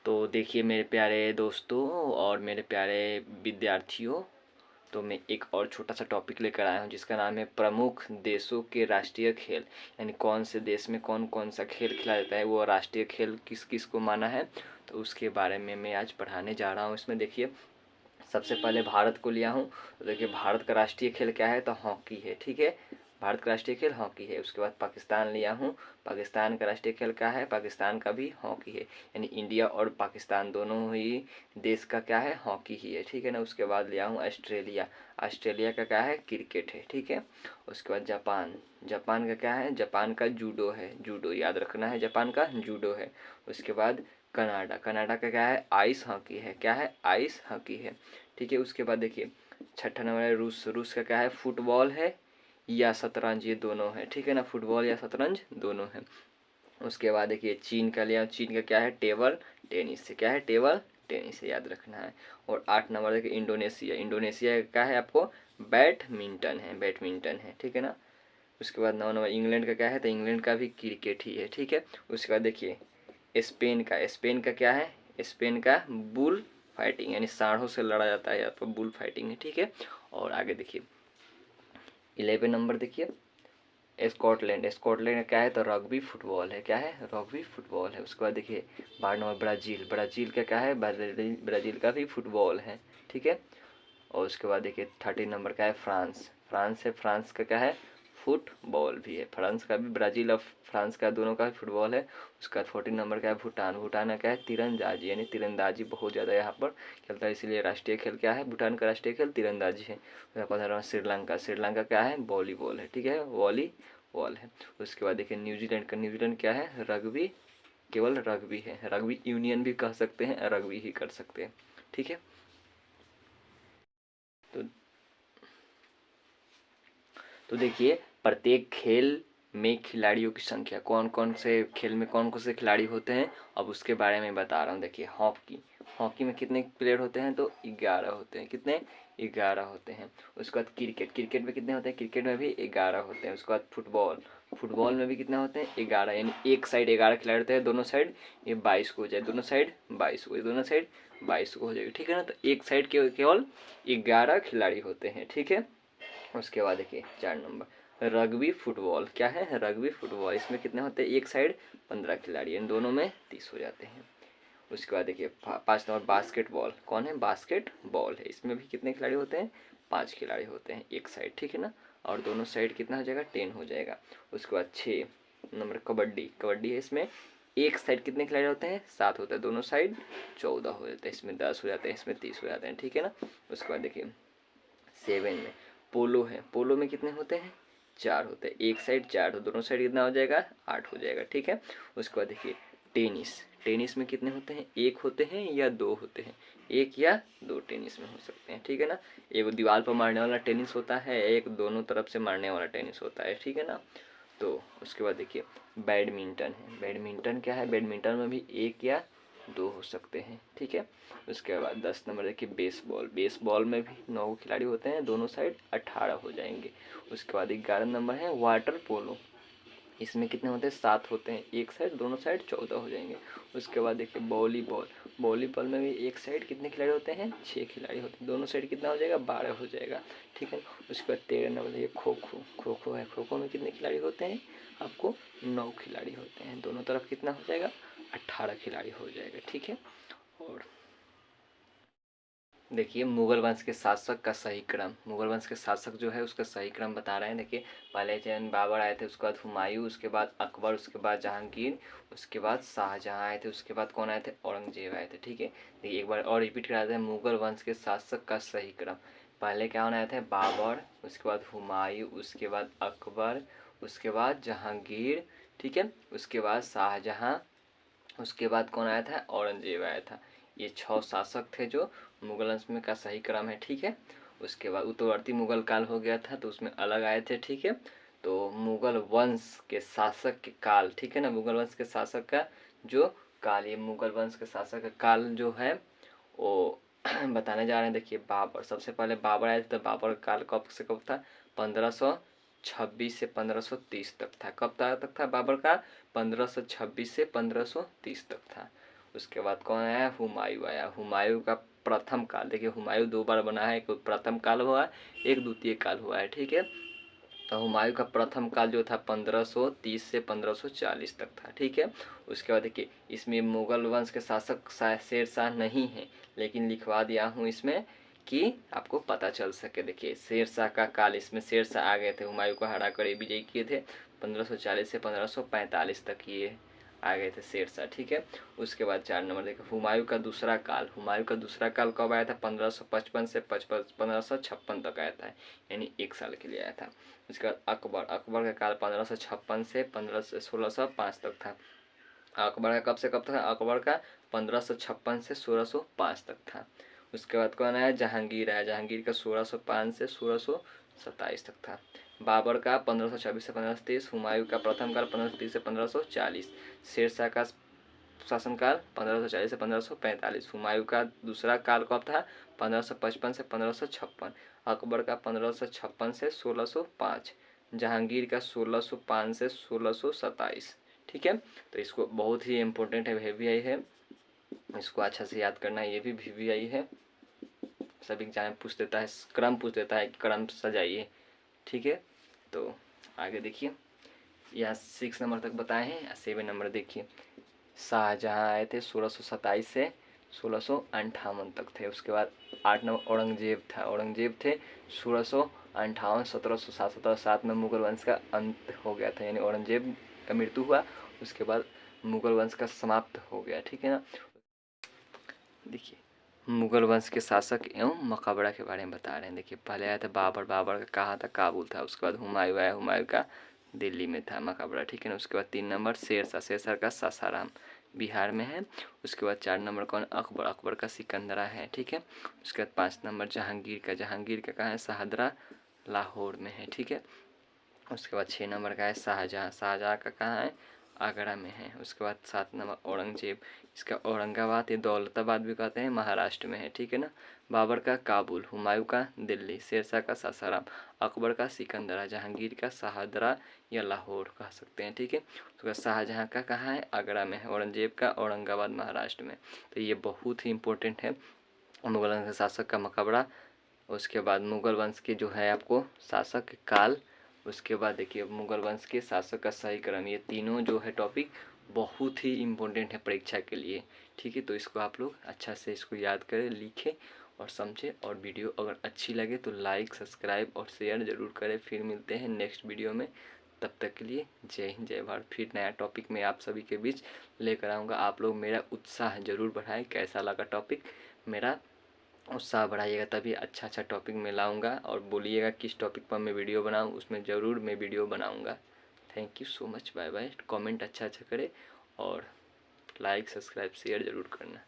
तो देखिए मेरे प्यारे दोस्तों और मेरे प्यारे विद्यार्थियों, तो मैं एक और छोटा सा टॉपिक लेकर आया हूँ जिसका नाम है प्रमुख देशों के राष्ट्रीय खेल। यानी कौन से देश में कौन कौन सा खेल खिलाया जाता है, वो राष्ट्रीय खेल किस किस को माना है, तो उसके बारे में मैं आज पढ़ाने जा रहा हूँ। इसमें देखिए सबसे पहले भारत को लिया हूँ। तो देखिए भारत का राष्ट्रीय खेल क्या है, तो हॉकी है। ठीक है, भारत का राष्ट्रीय खेल हॉकी है। उसके बाद पाकिस्तान लिया हूँ। पाकिस्तान का राष्ट्रीय खेल क्या है, पाकिस्तान का भी हॉकी है। यानी इंडिया और पाकिस्तान दोनों ही देश का क्या है, हॉकी ही है। ठीक है ना। उसके बाद लिया हूँ ऑस्ट्रेलिया। ऑस्ट्रेलिया का क्या है, क्रिकेट है। ठीक है। उसके बाद जापान। जापान का क्या है, जापान का जूडो है। जूडो याद रखना है, जापान का जूडो है। उसके बाद कनाडा। कनाडा का क्या है, आइस हॉकी है। क्या है, आइस हॉकी है। ठीक है। उसके बाद देखिए छठा नंबर है रूस। रूस का क्या है, फुटबॉल है या शतरंज, ये दोनों है। ठीक है ना, फुटबॉल या शतरंज दोनों है। उसके बाद देखिए चीन का लिया। चीन का क्या है, टेबल टेनिस से। क्या है, टेबल टेनिस से, याद रखना है। और 8 नंबर देखिए इंडोनेशिया। इंडोनेशिया का क्या है आपको, बैडमिंटन है। बैडमिंटन है। ठीक है ना। उसके बाद 9 नंबर इंग्लैंड का क्या है, तो इंग्लैंड का भी क्रिकेट ही है। ठीक है। उसके बाद देखिए स्पेन का। स्पेन का क्या है, स्पेन का बुल फाइटिंग, यानी सांडों से लड़ा जाता है, यहाँ पर बुल फाइटिंग है। ठीक है। और आगे देखिए 11 नंबर देखिए स्कॉटलैंड। स्कॉटलैंड का क्या है, तो रग्बी फुटबॉल है। क्या है, रग्बी फुटबॉल है। उसके बाद देखिए 12 नंबर ब्राज़ील। ब्राज़ील का क्या है, ब्राज़ील का भी फुटबॉल है। ठीक है। और उसके बाद देखिए 13 नंबर का है फ्रांस। फ्रांस है, फ्रांस का क्या है, फुटबॉल भी है। फ्रांस का भी, ब्राज़ील और फ्रांस का दोनों का फुटबॉल है। उसका 14 नंबर का है भूटान। भूटान का क्या है, तीरंदाजी, यानी तीरंदाजी बहुत ज़्यादा यहाँ पर खेलता है, इसीलिए राष्ट्रीय खेल क्या है, भूटान का राष्ट्रीय खेल तीरंदाजी है। 15 श्रीलंका। श्रीलंका क्या है, वॉलीबॉल है। ठीक है, वॉलीबॉल है। उसके बाद देखिए न्यूजीलैंड का। न्यूजीलैंड क्या है, रग्बी, केवल रग्बी है। रग्बी यूनियन भी कह सकते हैं, रग्बी ही कर सकते हैं। ठीक है। तो देखिए प्रत्येक खेल में खिलाड़ियों की संख्या, कौन कौन से खेल में कौन कौन से खिलाड़ी होते हैं, अब उसके बारे में बता रहा हूँ। देखिए हॉकी। हॉकी में कितने प्लेयर होते हैं, तो 11 होते हैं। कितने, 11 होते हैं। उसके बाद क्रिकेट। क्रिकेट में कितने होते हैं, क्रिकेट में भी 11 होते हैं। उसके बाद फुटबॉल। फुटबॉल में भी कितने होते हैं, 11, यानी एक साइड 11 खिलाड़ी होते हैं, दोनों साइड ये 22 को हो जाए, दोनों साइड 22 को, दोनों साइड 22 को हो जाएगी। ठीक है ना। तो एक साइड के केवल 11 खिलाड़ी होते हैं। ठीक है। उसके बाद देखिए 4 नंबर रग्बी फुटबॉल। क्या है, रग्बी फुटबॉल। इसमें कितने होते हैं, एक साइड 15 खिलाड़ी, इन दोनों में 30 हो जाते हैं। उसके बाद देखिए 5 नंबर बास्केटबॉल। कौन है, बास्केटबॉल है। इसमें भी कितने खिलाड़ी होते हैं, 5 खिलाड़ी होते हैं एक साइड। ठीक है ना। और दोनों साइड कितना हो जाएगा, 10 हो जाएगा। उसके बाद 6 नंबर कबड्डी। कबड्डी है, इसमें एक साइड कितने खिलाड़ी होते हैं, 7 होते हैं, दोनों साइड 14 हो जाते हैं। इसमें 10 हो जाते हैं, इसमें 30 हो जाते हैं। ठीक है ना। उसके बाद देखिए 7 में पोलो है। पोलो में कितने होते हैं, 4 होते हैं, एक साइड 4, तो दोनों साइड कितना हो जाएगा, 8 हो जाएगा। ठीक है। उसके बाद देखिए टेनिस। टेनिस में कितने होते हैं, एक होते हैं या 2 होते हैं, एक या 2 टेनिस में हो सकते हैं। ठीक है ना। एक दीवार पर मारने वाला टेनिस होता है, एक दोनों तरफ से मारने वाला टेनिस होता है। ठीक है ना। तो उसके बाद देखिए बैडमिंटन है। बैडमिंटन क्या है, बैडमिंटन में भी एक या 2 हो सकते हैं। ठीक है। उसके बाद 10 नंबर देखिए बेसबॉल। बेसबॉल में भी 9 खिलाड़ी होते हैं, दोनों साइड 18 हो जाएंगे। उसके बाद 11 नंबर है वाटर पोलो। इसमें कितने होते हैं, 7 होते हैं, एक साइड, दोनों साइड 14 हो जाएंगे। उसके बाद देखिए वॉलीबॉल। वॉलीबॉल में भी एक साइड कितने खिलाड़ी होते हैं, 6 खिलाड़ी होते हैं, दोनों साइड कितना हो जाएगा, 12 हो जाएगा। ठीक है। उसके बाद 13 नंबर देखिए खो खो। खो खो है, खो खो में कितने खिलाड़ी होते हैं, आपको 9 खिलाड़ी होते हैं, दोनों तरफ कितना हो जाएगा, 18 खिलाड़ी हो जाएगा। ठीक है। और देखिए मुगल वंश के शासक का सही क्रम। मुगल वंश के शासक जो है उसका सही क्रम बता रहे हैं। देखिए पहले चरण बाबर आए थे, उसके बाद हुमायूं, उसके बाद अकबर, उसके बाद जहांगीर, उसके बाद शाहजहां आए थे, उसके बाद कौन आए थे, औरंगजेब आए थे। ठीक है। देखिए एक बार और रिपीट करा देते हैं, मुगल वंश के शासक का सही क्रम। पहले क्या आए थे, बाबर, उसके बाद हुमायूं, उसके बाद अकबर, उसके बाद जहांगीर। ठीक है। उसके बाद शाहजहां, उसके बाद कौन आया था, औरंगजेब आया था। ये 6 शासक थे जो मुगल वंश में का सही क्रम है। ठीक है। उसके बाद उत्तरवर्ती मुगल काल हो गया था, तो उसमें अलग आए थे। ठीक है। तो मुगल वंश के शासक के काल, ठीक है ना, मुगल वंश के शासक का जो काल, ये मुगल वंश के शासक का काल जो है वो बताने जा रहे हैं। देखिए बाबर, सबसे पहले बाबर आए थे, तो बाबर का काल कब से कब था, 1526 से 1530 तक था। कब तक था बाबर का, 1526 से 1530 तक था। उसके बाद कौन आया, हुमायूं आया। हुमायूं का प्रथम काल, देखिए हुमायूं 2 बार बना है, एक प्रथम काल हुआ है, एक द्वितीय काल हुआ है, ठीक है। तो हुमायूं का प्रथम काल जो था 1530 से 1540 तक था, ठीक है। उसके बाद देखिए इसमें मुगल वंश के शासक शेरशाह नहीं है, लेकिन लिखवा दिया हूँ इसमें कि आपको पता चल सके। देखिए शेरशाह का काल, इसमें शेरशाह आ गए थे, हुमायूं को हरा कर विजय किए थे 1540 से 1545 तक ये आ गए थे शेरशाह, ठीक है। उसके बाद 4 नंबर देखिए हुमायूं का दूसरा काल। हुमायूं का दूसरा काल कब आया था, 1555 से 1556 तक आया था, यानी 1 साल के लिए आया था। उसके बाद अकबर, अकबर का काल 1556 से 1605 तक था। अकबर का कब से कब तक था, अकबर का 1556 से 1605 तक था। उसके बाद कौन आया, जहांगीर आया। जहांगीर का 1605 से 1627 तक था। बाबर का 1526 से 1530। हुमायूं का प्रथम काल 1530 से 1540। शेरशाह का शासनकाल 1540 से 1545। हुमायूं का दूसरा काल कब था, 1555 से 1556। अकबर का 1556 से 1605। जहांगीर का 1605 से 1627, ठीक है। तो इसको बहुत ही इम्पोर्टेंट है, वीवीआई है, इसको अच्छा से याद करना है। ये भी वीवीआई है, सभी एग्जाम पूछ देता है, क्रम पूछ देता है, क्रम सजाइए, ठीक है। तो आगे देखिए, यहाँ 6 नंबर तक बताए हैं। 7 नंबर देखिए, शाहजहाँ आए थे 1627 से 1658 तक थे। उसके बाद 8 नंबर औरंगजेब था। औरंगजेब थे 1658 1707। 1707 में मुगल वंश का अंत हो गया था, यानी औरंगजेब का मृत्यु हुआ, उसके बाद मुगल वंश का समाप्त हो गया, ठीक है ना। देखिए मुगल वंश के शासक एवं मकबरा के बारे में बता रहे हैं। देखिए पहले आया था बाबर। बाबर का कहाँ था, काबुल था। उसके बाद हुमायूं आया। हुमायूं का दिल्ली में था मकबरा, ठीक है ना। उसके बाद 3 नंबर शेरशाह। शेरशाह का सासाराम बिहार में है। उसके बाद 4 नंबर कौन, अकबर। अकबर का सिकंदरा है, ठीक है। उसके बाद 5 नंबर जहांगीर का। जहांगीर का कहाँ है, शाहदरा लाहौर में है, ठीक है। उसके बाद 6 नंबर का है शाहजहाँ। शाहजहाँ का कहाँ है, आगरा में है। उसके बाद 7 नंबर औरंगजेब, इसका औरंगाबाद, ये दौलताबाद भी कहते हैं, महाराष्ट्र में है, ठीक है ना। बाबर का काबुल। हुमायूं का दिल्ली। शेरशाह का सासाराम। अकबर का सिकंदरा। जहांगीर का शाहदरा या लाहौर कह सकते हैं, ठीक है। उसके बाद शाहजहाँ का कहाँ है, आगरा में है। औरंगजेब का औरंगाबाद महाराष्ट्र में। तो ये बहुत ही इंपॉर्टेंट है, मुगल वंश के शासक का मकबरा। उसके बाद मुगल वंश के जो है आपको शासक काल। उसके बाद देखिए मुगल वंश के शासक का सही क्रम। ये तीनों जो है टॉपिक बहुत ही इम्पोर्टेंट है परीक्षा के लिए, ठीक है। तो इसको आप लोग अच्छा से इसको याद करें, लिखें और समझें। और वीडियो अगर अच्छी लगे तो लाइक, सब्सक्राइब और शेयर ज़रूर करें। फिर मिलते हैं नेक्स्ट वीडियो में, तब तक के लिए जय हिंद जय भारत। फिर नया टॉपिक मैं आप सभी के बीच लेकर आऊँगा। आप लोग मेरा उत्साह ज़रूर बढ़ाएं। कैसा लगा टॉपिक, मेरा उत्साह बढ़ाइएगा, तभी अच्छा अच्छा टॉपिक मैं लाऊंगा। और बोलिएगा किस टॉपिक पर मैं वीडियो बनाऊं, उसमें ज़रूर मैं वीडियो बनाऊंगा। Thank you so much, bye bye. Comment अच्छा अच्छा करें और लाइक सब्सक्राइब शेयर ज़रूर करना।